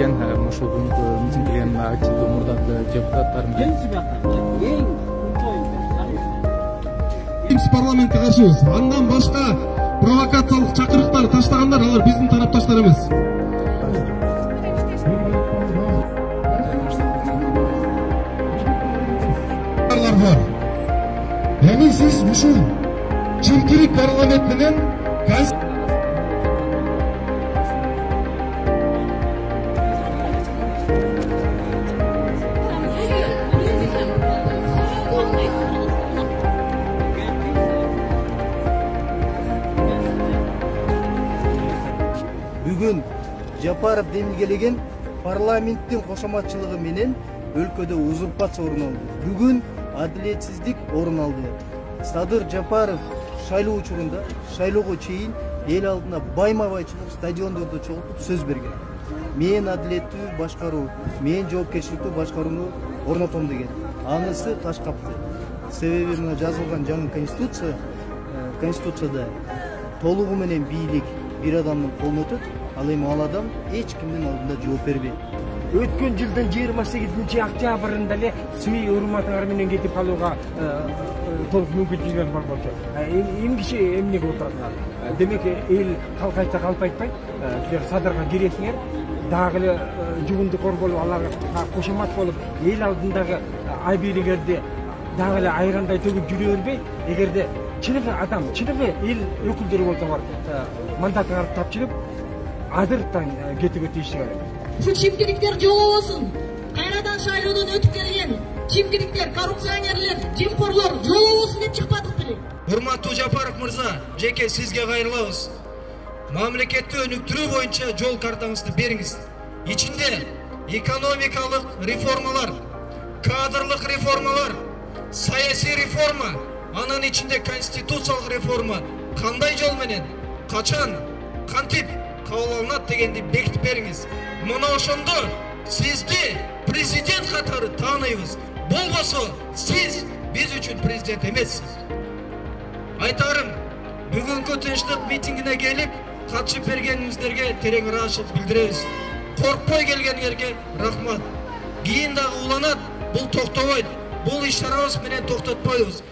деген ошол күнкү митингдеген активдүү мурдагы депутаттарым парламентке каршыбыз. Андан башка провокациялык чакырыктар таштагандар алар биздин тарапташтар эмес. Эми сиз ушул чимкирик парламент менен бүгүн Жапаров демилгелеген парламенттин кошоматчылыгы менен өлкөдө узурпация орун алды. Бүгүн адилетсиздик орун алды. Садыр Жапаров шайлоо учурунда шайлоого чейин эл алдына байма-бай чыгып, стадиондордо чогултуп сөз берген. Мен адилеттүү башкаруу, мен жоопкерчиликтүү башкарууну орнотом деген. Анысы таш капты. Себеби мына жазылган жаңы конституцияда толугу менен бийлик бир адамдын колуна өтөт, ал эми ал адам эч кимдин алдында жооп бербейт. Өткөн жылдын 28-октябрында эле СМИ урматыңар менен кетип калууга толук мүмкүнчүлүгү бар болчу. Эми киши эмнеге отурат? Демек эл калкайса калпайтпайт. Силер садырга киресиңер, дагы эле жугунду корголуп, аларга кошомат болуп, эл алдындагы айбилигерди дагы эле айрандай төгүп жүрө бербей, эгерде чыныгы адам, чыныгы эл өкүлдөрү болсоңор, мандатыңарды тапшырып, адырттан кетүүгө тийиштик керек. Ушул чимкириктер жолобосун. Кайрадан шайлоодон өтүп келген чимкириктер, коррупционерлер, жемкорлор жолобосун деп чыкпадык беле. Урматтуу Жапаров мырза, жеке сизге кайрылабыз. Мамлекетти өнүктүрүү боюнча жол картаңызды бериңиз. Ичинде экономикалык реформалар, кадрлык реформалар, саясий реформа, анын ичинде конституциялык реформа кандай жол менен, качан, кантип кабыл алынат дегенди бекитип бериңиз. Мына ошондо сизди президент катары тааныйбыз. Болбосо сиз биз үчүн президент эмессиз. Айтарым, бүгүнкү тынчтык митингине келип, катышып бергениңиздерге терең ыраазычылык билдиребиз. Коркпой келгениңерге рахмат. Кийин дагы уланат, бул токтобойт. Бул иш-чарабыз менен токтотпойбуз.